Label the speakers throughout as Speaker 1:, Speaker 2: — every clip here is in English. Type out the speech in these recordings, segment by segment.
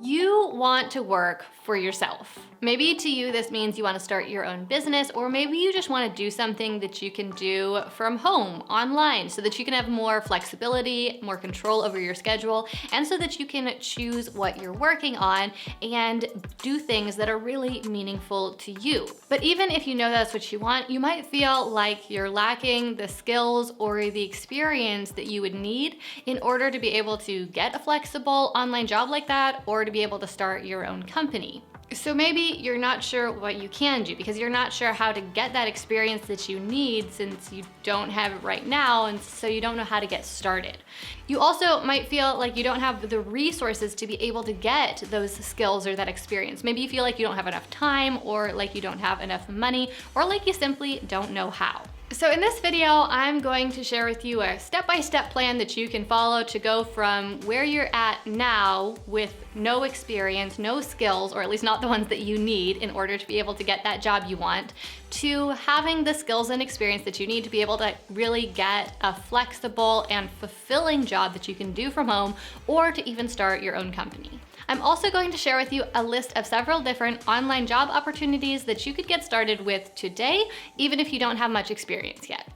Speaker 1: You want to work for yourself. Maybe to you, this means you want to start your own business, or maybe you just want to do something that you can do from home, online, so that you can have more flexibility, more control over your schedule, and so that you can choose what you're working on and do things that are really meaningful to you. But even if you know that's what you want, you might feel like you're lacking the skills or the experience that you would need in order to be able to get a flexible online job like that, or to be able to start your own company. So maybe you're not sure what you can do because you're not sure how to get that experience that you need since you don't have it right now, and so you don't know how to get started. You also might feel like you don't have the resources to be able to get those skills or that experience. Maybe you feel like you don't have enough time, or like you don't have enough money, or like you simply don't know how. So in this video, I'm going to share with you a step-by-step plan that you can follow to go from where you're at now with no experience, no skills, or at least not the ones that you need in order to be able to get that job you want, to having the skills and experience that you need to be able to really get a flexible and fulfilling job that you can do from home, or to even start your own company. I'm also going to share with you a list of several different online job opportunities that you could get started with today, even if you don't have much experience yet.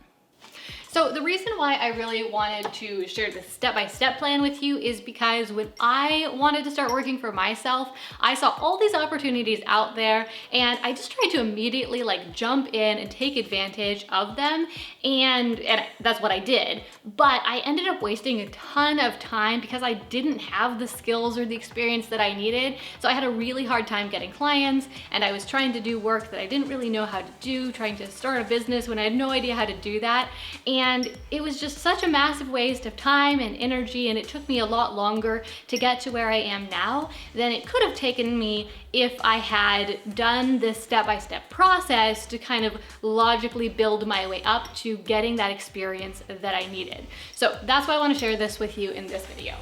Speaker 1: So the reason why I really wanted to share this step-by-step plan with you is because when I wanted to start working for myself, I saw all these opportunities out there, and I just tried to immediately jump in and take advantage of them, and that's what I did. But I ended up wasting a ton of time because I didn't have the skills or the experience that I needed. So I had a really hard time getting clients, and I was trying to do work that I didn't really know how to do, trying to start a business when I had no idea how to do that. And it was just such a massive waste of time and energy, and it took me a lot longer to get to where I am now than it could have taken me if I had done this step-by-step process to kind of logically build my way up to getting that experience that I needed. So that's why I want to share this with you in this video.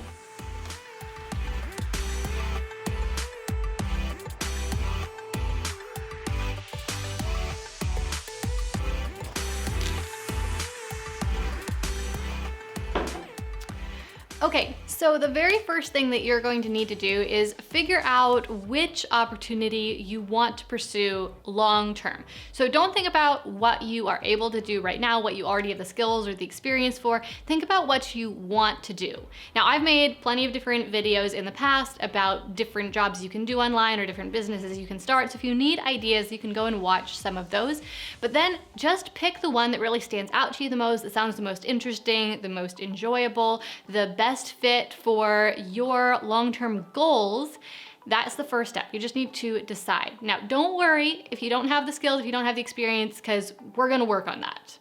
Speaker 1: Okay, so the very first thing that you're going to need to do is figure out which opportunity you want to pursue long term. So don't think about what you are able to do right now, what you already have the skills or the experience for. Think about what you want to do. Now, I've made plenty of different videos in the past about different jobs you can do online or different businesses you can start. So if you need ideas, you can go and watch some of those. But then just pick the one that really stands out to you the most, that sounds the most interesting, the most enjoyable, the best fit for your long-term goals. That's the first step. You just need to decide. Now, don't worry if you don't have the skills, if you don't have the experience, because we're gonna work on that.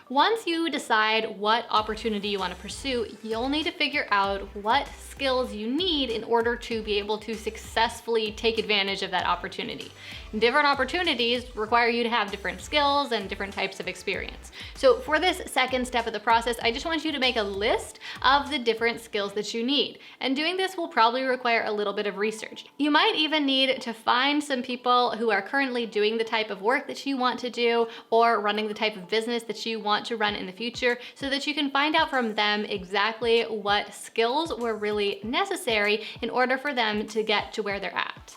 Speaker 1: Once you decide what opportunity you want to pursue, you'll need to figure out what skills you need in order to be able to successfully take advantage of that opportunity. Different opportunities require you to have different skills and different types of experience. So for this second step of the process, I just want you to make a list of the different skills that you need. And doing this will probably require a little bit of research. You might even need to find some people who are currently doing the type of work that you want to do, or running the type of business that you want to run in the future, so that you can find out from them exactly what skills were really necessary in order for them to get to where they're at.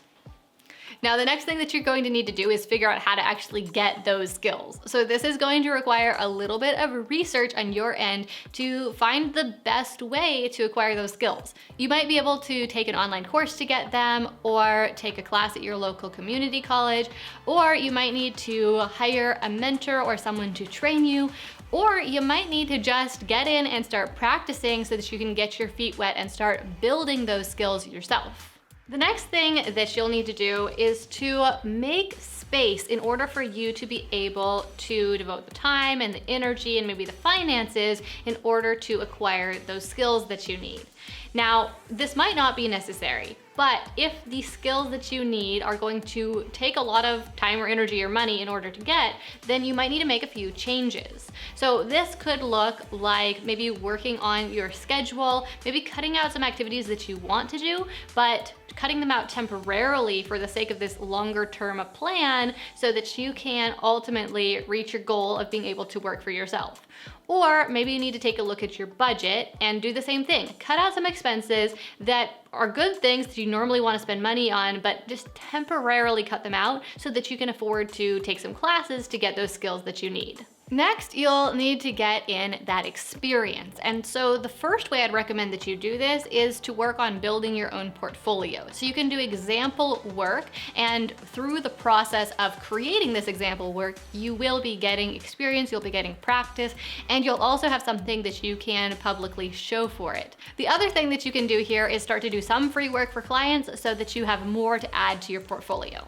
Speaker 1: Now, the next thing that you're going to need to do is figure out how to actually get those skills. So this is going to require a little bit of research on your end to find the best way to acquire those skills. You might be able to take an online course to get them, or take a class at your local community college, or you might need to hire a mentor or someone to train you, or you might need to just get in and start practicing so that you can get your feet wet and start building those skills yourself. The next thing that you'll need to do is to make space in order for you to be able to devote the time and the energy and maybe the finances in order to acquire those skills that you need. Now, this might not be necessary, but if the skills that you need are going to take a lot of time or energy or money in order to get, then you might need to make a few changes. So this could look like maybe working on your schedule, maybe cutting out some activities that you want to do, but cutting them out temporarily for the sake of this longer term plan so that you can ultimately reach your goal of being able to work for yourself. Or maybe you need to take a look at your budget and do the same thing. Cut out some expenses that are good things that you normally want to spend money on, but just temporarily cut them out so that you can afford to take some classes to get those skills that you need. Next, you'll need to get in that experience. And so the first way I'd recommend that you do this is to work on building your own portfolio. So you can do example work, and through the process of creating this example work, you will be getting experience, you'll be getting practice, and you'll also have something that you can publicly show for it. The other thing that you can do here is start to do some free work for clients so that you have more to add to your portfolio.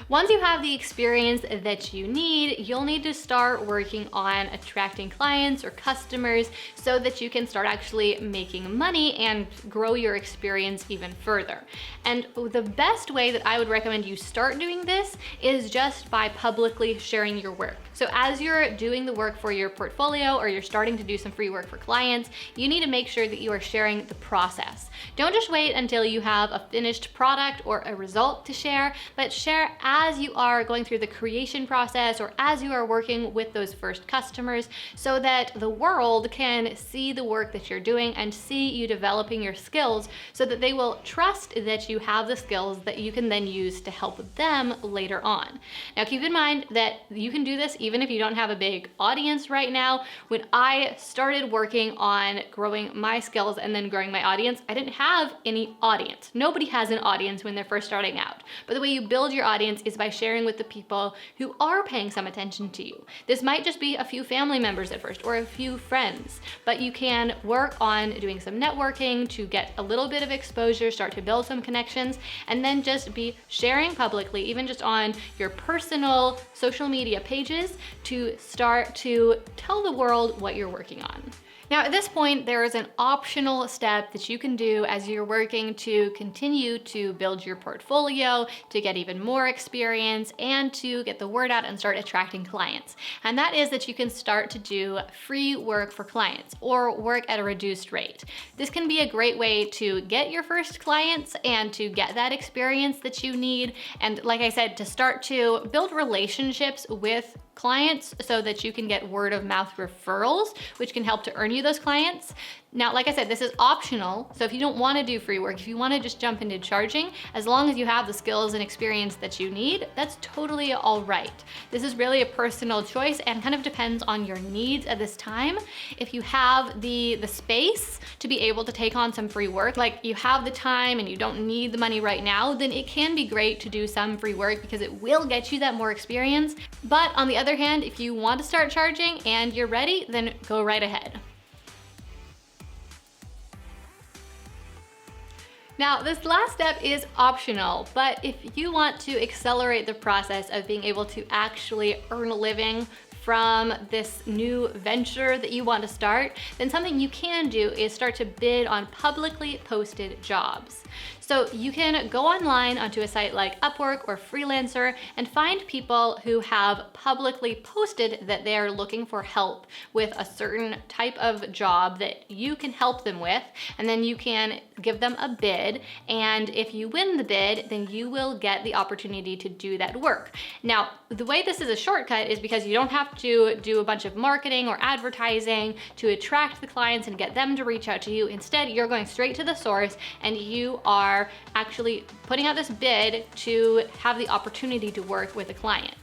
Speaker 1: Once you have the experience that you need, you'll need to start working on attracting clients or customers so that you can start actually making money and grow your experience even further. And the best way that I would recommend you start doing this is just by publicly sharing your work. So as you're doing the work for your portfolio or you're starting to do some free work for clients, you need to make sure that you are sharing the process. Don't just wait until you have a finished product or a result to share, but share as you are going through the creation process or as you are working with those first customers, so that the world can see the work that you're doing and see you developing your skills, so that they will trust that you have the skills that you can then use to help them later on. Now keep in mind that you can do this even if you don't have a big audience right now. When I started working on growing my skills and then growing my audience, I didn't have any audience. Nobody has an audience when they're first starting out. But the way you build your audience is by sharing with the people who are paying some attention to you. This might just be a few family members at first or a few friends, but you can work on doing some networking to get a little bit of exposure, start to build some connections, and then just be sharing publicly, even just on your personal social media pages, to start to tell the world what you're working on. Now at this point, there is an optional step that you can do as you're working to continue to build your portfolio, to get even more experience, and to get the word out and start attracting clients. And that is that you can start to do free work for clients or work at a reduced rate. This can be a great way to get your first clients and to get that experience that you need. And like I said, to start to build relationships with clients so that you can get word of mouth referrals, which can help to earn you those clients. Now, like I said, this is optional. So if you don't want to do free work, if you want to just jump into charging, as long as you have the skills and experience that you need, that's totally all right. This is really a personal choice and kind of depends on your needs at this time. If you have the space to be able to take on some free work, like you have the time and you don't need the money right now, then it can be great to do some free work because it will get you that more experience. But on the other hand, if you want to start charging and you're ready, then go right ahead. Now, this last step is optional, but if you want to accelerate the process of being able to actually earn a living from this new venture that you want to start, then something you can do is start to bid on publicly posted jobs. So you can go online onto a site like Upwork or Freelancer and find people who have publicly posted that they are looking for help with a certain type of job that you can help them with, and then you can give them a bid, and if you win the bid, then you will get the opportunity to do that work. Now, the way this is a shortcut is because you don't have to do a bunch of marketing or advertising to attract the clients and get them to reach out to you. Instead, you're going straight to the source and you are actually putting out this bid to have the opportunity to work with a client.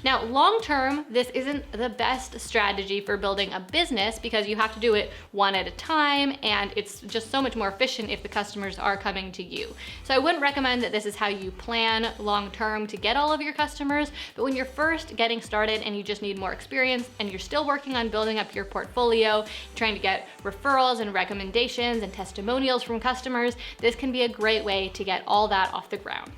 Speaker 1: Now, long term, this isn't the best strategy for building a business because you have to do it one at a time, and it's just so much more efficient if the customers are coming to you. So I wouldn't recommend that this is how you plan long term to get all of your customers, but when you're first getting started and you just need more experience and you're still working on building up your portfolio, trying to get referrals and recommendations and testimonials from customers, this can be a great way to get all that off the ground.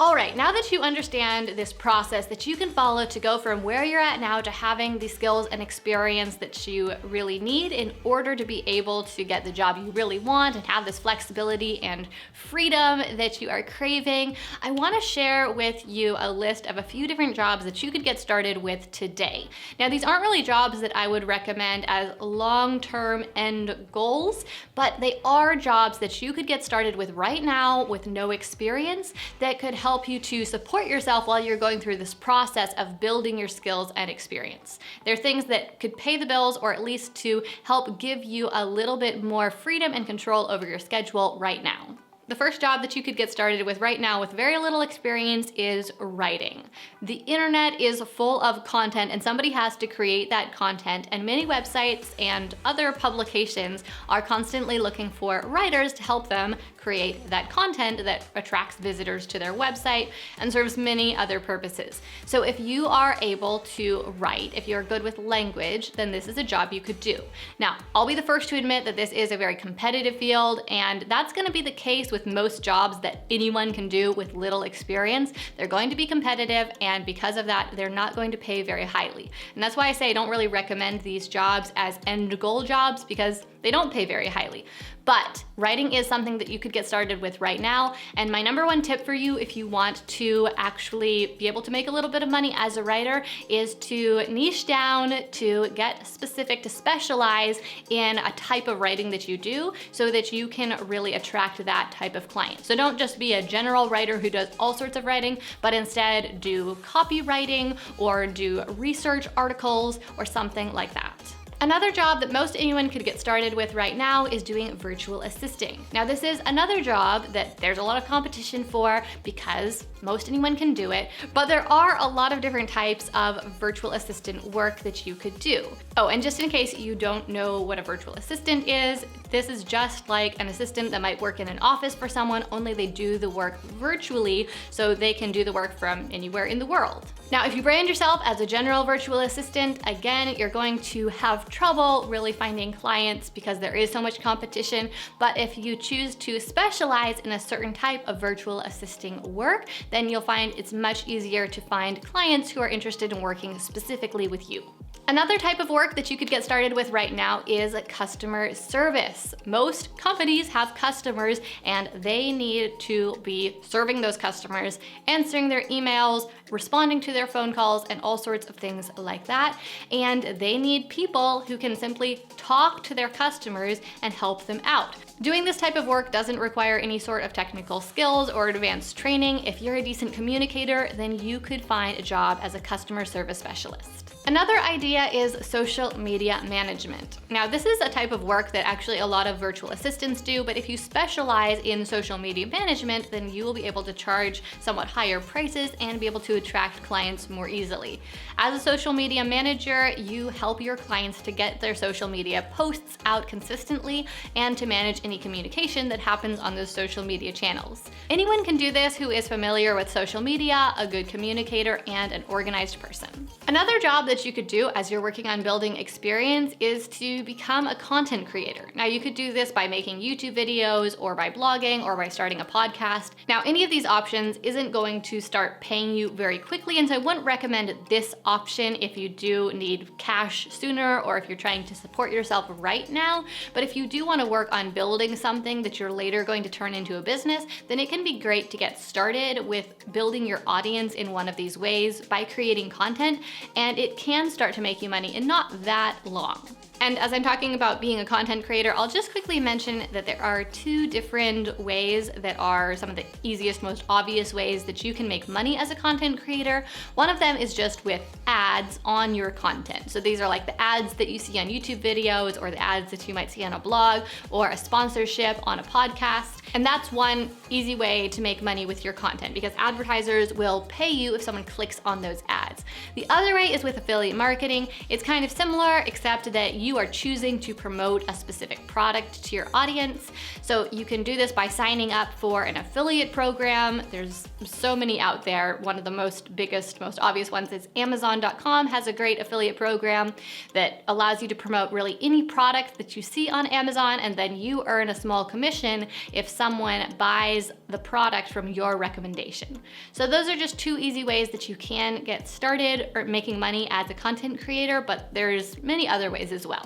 Speaker 1: All right, now that you understand this process that you can follow to go from where you're at now to having the skills and experience that you really need in order to be able to get the job you really want and have this flexibility and freedom that you are craving, I want to share with you a list of a few different jobs that you could get started with today. Now, these aren't really jobs that I would recommend as long-term end goals, but they are jobs that you could get started with right now with no experience that could help help you to support yourself while you're going through this process of building your skills and experience. They're things that could pay the bills, or at least to help give you a little bit more freedom and control over your schedule right now. The first job that you could get started with right now with very little experience is writing. The internet is full of content and somebody has to create that content, and many websites and other publications are constantly looking for writers to help them create that content that attracts visitors to their website and serves many other purposes. So if you are able to write, if you're good with language, then this is a job you could do. Now, I'll be the first to admit that this is a very competitive field, and that's gonna be the case with most jobs that anyone can do with little experience. They're going to be competitive, and because of that, they're not going to pay very highly. And that's why I say I don't really recommend these jobs as end goal jobs, because they don't pay very highly. But writing is something that you could get started with right now. And my number one tip for you, if you want to actually be able to make a little bit of money as a writer, is to niche down, to get specific, to specialize in a type of writing that you do so that you can really attract that type of client. So don't just be a general writer who does all sorts of writing, but instead do copywriting or do research articles or something like that. Another job that most anyone could get started with right now is doing virtual assisting. Now, this is another job that there's a lot of competition for because most anyone can do it, but there are a lot of different types of virtual assistant work that you could do. Oh, and just in case you don't know what a virtual assistant is, this is just like an assistant that might work in an office for someone, only they do the work virtually so they can do the work from anywhere in the world. Now, if you brand yourself as a general virtual assistant, again, you're going to have trouble really finding clients because there is so much competition. But if you choose to specialize in a certain type of virtual assisting work, then you'll find it's much easier to find clients who are interested in working specifically with you. Another type of work that you could get started with right now is customer service. Most companies have customers and they need to be serving those customers, answering their emails, responding to their phone calls, and all sorts of things like that. And they need people who can simply talk to their customers and help them out. Doing this type of work doesn't require any sort of technical skills or advanced training. If you're a decent communicator, then you could find a job as a customer service specialist. Another idea is social media management. Now, this is a type of work that actually a lot of virtual assistants do, but if you specialize in social media management, then you will be able to charge somewhat higher prices and be able to attract clients more easily. As a social media manager, you help your clients to get their social media posts out consistently and to manage any communication that happens on those social media channels. Anyone can do this who is familiar with social media, a good communicator, and an organized person. Another job that you could do as you're working on building experience is to become a content creator. Now, you could do this by making YouTube videos or by blogging or by starting a podcast. Now, any of these options isn't going to start paying you very quickly, and so I wouldn't recommend this option if you do need cash sooner or if you're trying to support yourself right now. But if you do want to work on building something that you're later going to turn into a business, then it can be great to get started with building your audience in one of these ways by creating content, and it can start to make you money in not that long. And as I'm talking about being a content creator, I'll just quickly mention that there are two different ways that are some of the easiest, most obvious ways that you can make money as a content creator. One of them is just with ads on your content. So these are like the ads that you see on YouTube videos or the ads that you might see on a blog or a sponsorship on a podcast. And that's one easy way to make money with your content because advertisers will pay you if someone clicks on those ads. The other way is with affiliate marketing. It's kind of similar, except that you are choosing to promote a specific product to your audience. So you can do this by signing up for an affiliate program. There's so many out there. One of the biggest, most obvious ones is Amazon.com has a great affiliate program that allows you to promote really any product that you see on Amazon, and then you earn a small commission if someone buys the product from your recommendation. So those are just two easy ways that you can get started or making money as a content creator, but there's many other ways as well.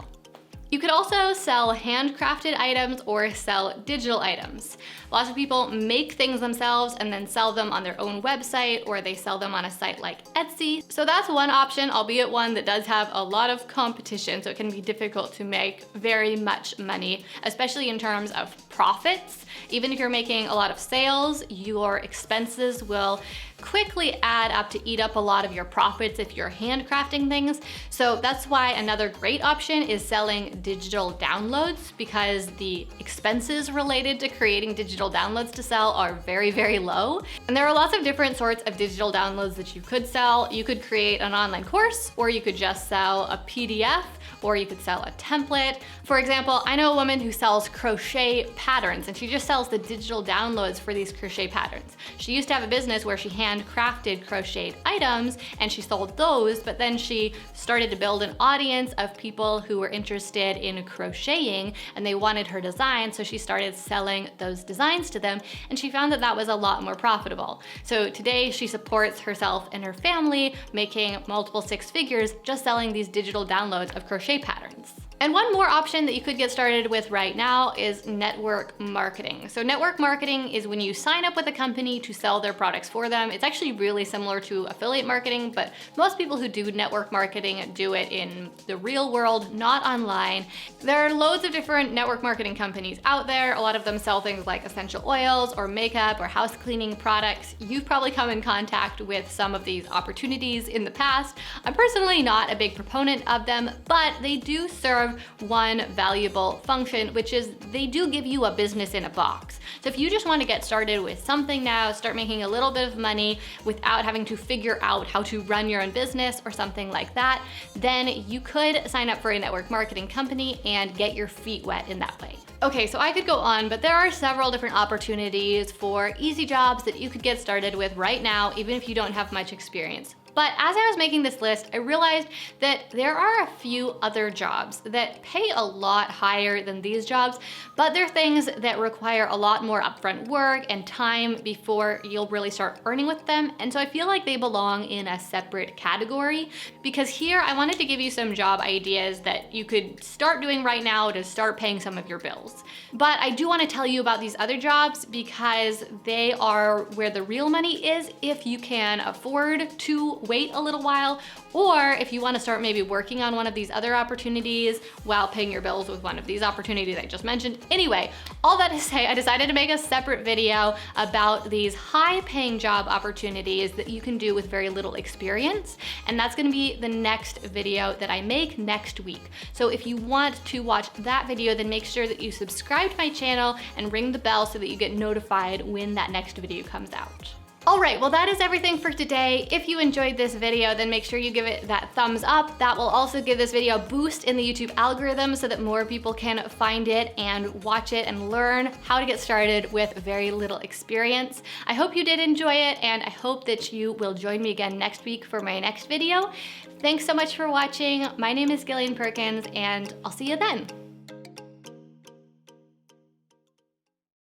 Speaker 1: You could also sell handcrafted items or sell digital items. Lots of people make things themselves and then sell them on their own website, or they sell them on a site like Etsy. So that's one option, albeit one that does have a lot of competition, so it can be difficult to make very much money, especially in terms of profits. Even if you're making a lot of sales, your expenses will quickly add up to eat up a lot of your profits if you're handcrafting things. So that's why another great option is selling digital downloads, because the expenses related to creating digital downloads to sell are very, very low. And there are lots of different sorts of digital downloads that you could sell. You could create an online course, or you could just sell a PDF, or you could sell a template. For example, I know a woman who sells crochet patterns, and she just sells the digital downloads for these crochet patterns. She used to have a business where she handcrafted crocheted items and she sold those, but then she started to build an audience of people who were interested in crocheting and they wanted her design, so she started selling those designs to them, and she found that that was a lot more profitable. So today she supports herself and her family, making multiple six figures just selling these digital downloads of crochet patterns. And one more option that you could get started with right now is network marketing. So network marketing is when you sign up with a company to sell their products for them. It's actually really similar to affiliate marketing, but most people who do network marketing do it in the real world, not online. There are loads of different network marketing companies out there. A lot of them sell things like essential oils or makeup or house cleaning products. You've probably come in contact with some of these opportunities in the past. I'm personally not a big proponent of them, but they do serve one valuable function, which is they do give you a business in a box. So if you just want to get started with something now, start making a little bit of money without having to figure out how to run your own business or something like that, then you could sign up for a network marketing company and get your feet wet in that way. Okay, so I could go on, but there are several different opportunities for easy jobs that you could get started with right now, even if you don't have much experience. But as I was making this list, I realized that there are a few other jobs that pay a lot higher than these jobs, but they're things that require a lot more upfront work and time before you'll really start earning with them. And so I feel like they belong in a separate category, because here I wanted to give you some job ideas that you could start doing right now to start paying some of your bills. But I do want to tell you about these other jobs because they are where the real money is if you can afford to wait a little while, or if you want to start maybe working on one of these other opportunities while paying your bills with one of these opportunities I just mentioned. Anyway, all that to say, I decided to make a separate video about these high-paying job opportunities that you can do with very little experience, and that's going to be the next video that I make next week. So if you want to watch that video, then make sure that you subscribe to my channel and ring the bell so that you get notified when that next video comes out. All right, well that is everything for today. If you enjoyed this video, then make sure you give it that thumbs up. That will also give this video a boost in the YouTube algorithm so that more people can find it and watch it and learn how to get started with very little experience. I hope you did enjoy it, and I hope that you will join me again next week for my next video. Thanks so much for watching. My name is Gillian Perkins, and I'll see you then.